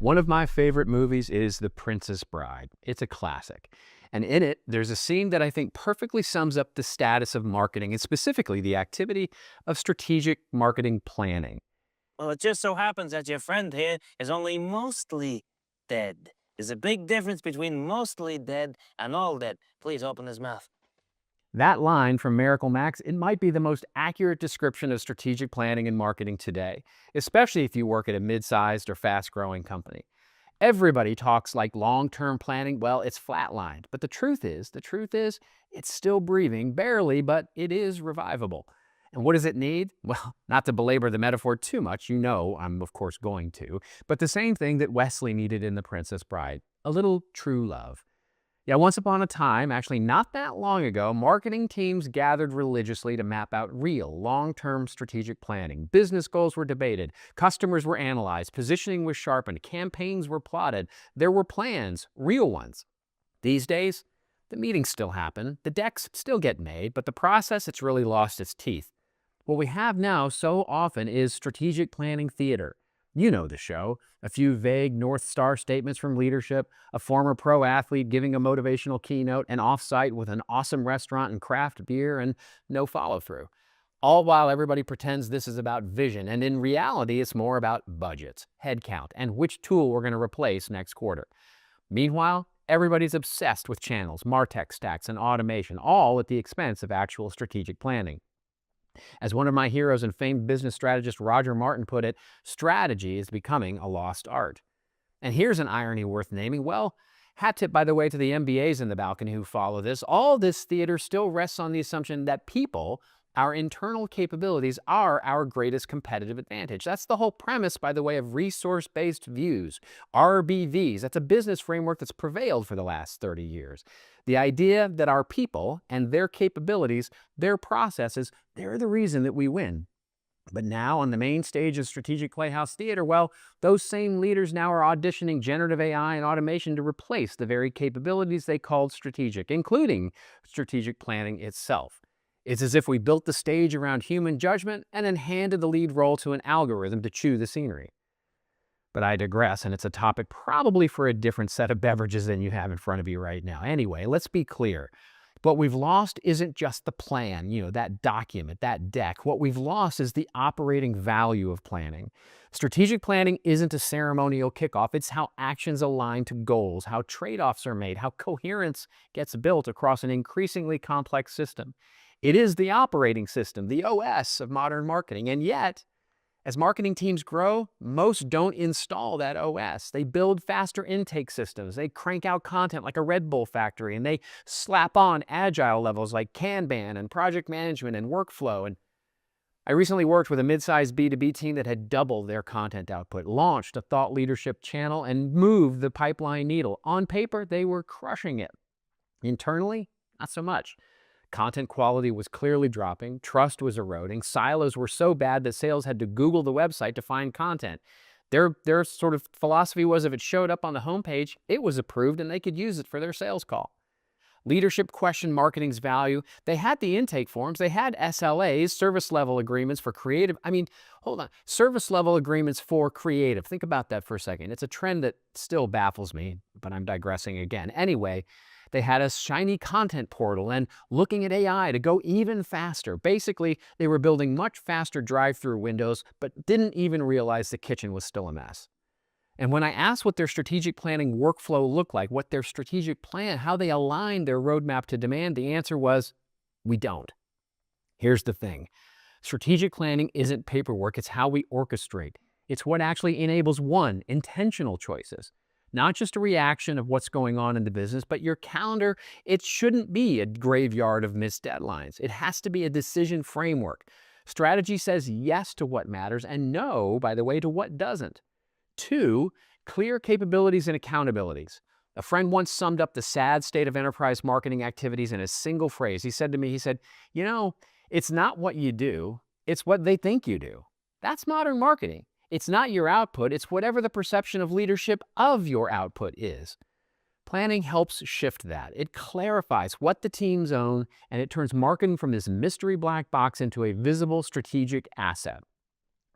One of my favorite movies is The Princess Bride. It's a classic. And in it, there's a scene that I think perfectly sums up the status of marketing and specifically the activity of strategic marketing planning. Well, it just so happens that your friend here is only mostly dead. There's a big difference between mostly dead and all dead. Please open his mouth. That line from Miracle Max, it might be the most accurate description of strategic planning and marketing today, especially if you work at a mid-sized or fast-growing company. Everybody talks like long-term planning. Well, it's flatlined. But the truth is, it's still breathing, barely, but it is revivable. And what does it need? Well, not to belabor the metaphor too much, you know I'm of course going to, but the same thing that Wesley needed in The Princess Bride, a little true love. Yeah, once upon a time, actually not that long ago, marketing teams gathered religiously to map out real, long-term strategic planning. Business goals were debated, customers were analyzed, positioning was sharpened, campaigns were plotted. There were plans, real ones. These days, the meetings still happen, the decks still get made, but the process, it's really lost its teeth. What we have now so often is strategic planning theater. You know the show. A few vague North Star statements from leadership, a former pro athlete giving a motivational keynote, and offsite with an awesome restaurant and craft beer, and no follow through. All while everybody pretends this is about vision, and in reality, it's more about budgets, headcount, and which tool we're going to replace next quarter. Meanwhile, everybody's obsessed with channels, MarTech stacks, and automation, all at the expense of actual strategic planning. As one of my heroes and famed business strategist Roger Martin put it, strategy is becoming a lost art. And here's an irony worth naming. Well, hat tip, by the way, to the MBAs in the balcony who follow this. All this theater still rests on the assumption that people, our internal capabilities, are our greatest competitive advantage. That's the whole premise, by the way, of resource-based views, RBVs. That's a business framework that's prevailed for the last 30 years. The idea that our people and their capabilities, their processes, they're the reason that we win. But now, on the main stage of Strategic Playhouse Theater, well, those same leaders now are auditioning generative AI and automation to replace the very capabilities they called strategic, including strategic planning itself. It's as if we built the stage around human judgment and then handed the lead role to an algorithm to chew the scenery. But I digress, and it's a topic probably for a different set of beverages than you have in front of you right now. Anyway, let's be clear. What we've lost isn't just the plan, that document, that deck. What we've lost is the operating value of planning. Strategic planning isn't a ceremonial kickoff. It's how actions align to goals, how trade-offs are made, how coherence gets built across an increasingly complex system. It is the operating system, the OS of modern marketing. And yet, as marketing teams grow, most don't install that OS. They build faster intake systems. They crank out content like a Red Bull factory, and they slap on agile levels like Kanban and project management and workflow. And I recently worked with a mid-sized B2B team that had doubled their content output, launched a thought leadership channel, and moved the pipeline needle. On paper, they were crushing it. Internally, not so much. Content quality was clearly dropping, trust was eroding, silos were so bad that sales had to Google the website to find content. Their sort of philosophy was if it showed up on the homepage, it was approved and they could use it for their sales call. Leadership questioned marketing's value. They had the intake forms, they had SLAs, service level agreements for creative. Hold on, service level agreements for creative. Think about that for a second. It's a trend that still baffles me, but I'm digressing again. Anyway, they had a shiny content portal and looking at AI to go even faster. Basically, they were building much faster drive-through windows, but didn't even realize the kitchen was still a mess. And when I asked what their strategic planning workflow looked like, what their strategic plan, how they aligned their roadmap to demand, the answer was, we don't. Here's the thing. Strategic planning isn't paperwork, it's how we orchestrate. It's what actually enables one, intentional choices. Not just a reaction of what's going on in the business, but your calendar, it shouldn't be a graveyard of missed deadlines. It has to be a decision framework. Strategy says yes to what matters and no, by the way, to what doesn't. Two, clear capabilities and accountabilities. A friend once summed up the sad state of enterprise marketing activities in a single phrase. He said to me, it's not what you do, it's what they think you do. That's modern marketing. It's not your output, it's whatever the perception of leadership of your output is. Planning helps shift that. It clarifies what the teams own, and it turns marketing from this mystery black box into a visible strategic asset.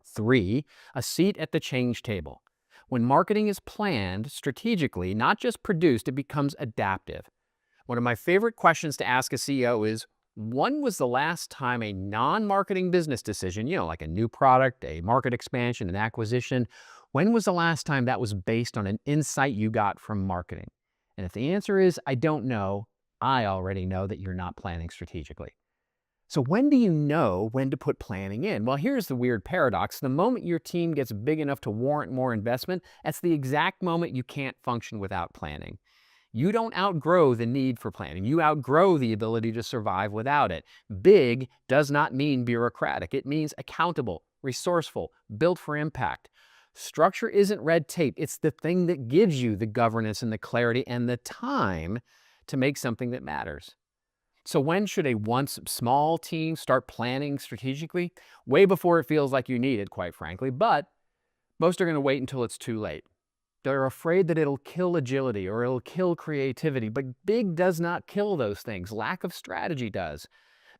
Three, a seat at the change table. When marketing is planned strategically, not just produced, it becomes adaptive. One of my favorite questions to ask a CEO is, when was the last time a non-marketing business decision, like a new product, a market expansion, an acquisition, when was the last time that was based on an insight you got from marketing? And if the answer is, I don't know, I already know that you're not planning strategically. So when do you know when to put planning in? Well, here's the weird paradox. The moment your team gets big enough to warrant more investment, that's the exact moment you can't function without planning. You don't outgrow the need for planning. You outgrow the ability to survive without it. Big does not mean bureaucratic. It means accountable, resourceful, built for impact. Structure isn't red tape. It's the thing that gives you the governance and the clarity and the time to make something that matters. So when should a once small team start planning strategically? Way before it feels like you need it, quite frankly, but most are going to wait until it's too late. They're afraid that it'll kill agility or it'll kill creativity, but big does not kill those things. Lack of strategy does.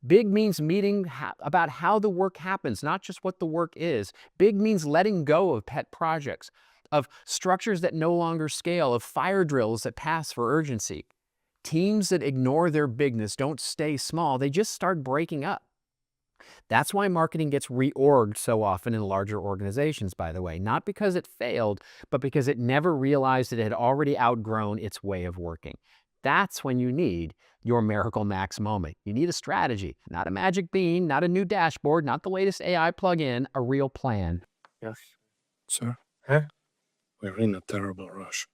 Big means meeting about how the work happens, not just what the work is. Big means letting go of pet projects, of structures that no longer scale, of fire drills that pass for urgency. Teams that ignore their bigness don't stay small, they just start breaking up. That's why marketing gets reorged so often in larger organizations, by the way. Not because it failed, but because it never realized it had already outgrown its way of working. That's when you need your Miracle Max moment. You need a strategy, not a magic bean, not a new dashboard, not the latest AI plugin, a real plan. Yes. Sir, Huh? we're in a terrible rush.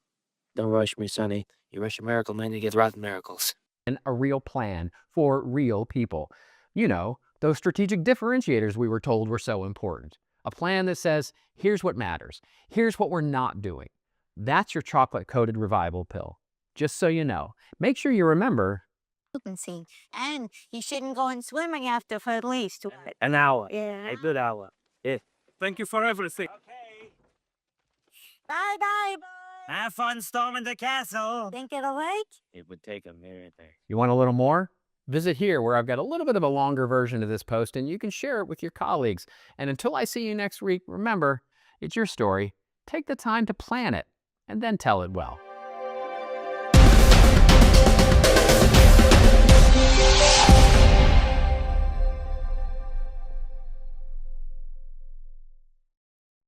Don't rush me, Sonny. You rush a miracle, man, you get rotten miracles. And a real plan for real people. Those strategic differentiators we were told were so important. A plan that says, here's what matters. Here's what we're not doing. That's your chocolate-coated revival pill. Just so you know. Make sure you remember. Occupancy. And you shouldn't go in swimming after for at least An hour. Yeah. A good hour. Yeah. Thank you for everything. Okay. Bye, boy. Have fun storming the castle. Think it'll work? It would take a miracle. You want a little more? Visit here where I've got a little bit of a longer version of this post and you can share it with your colleagues. And until I see you next week, remember, it's your story. Take the time to plan it and then tell it well.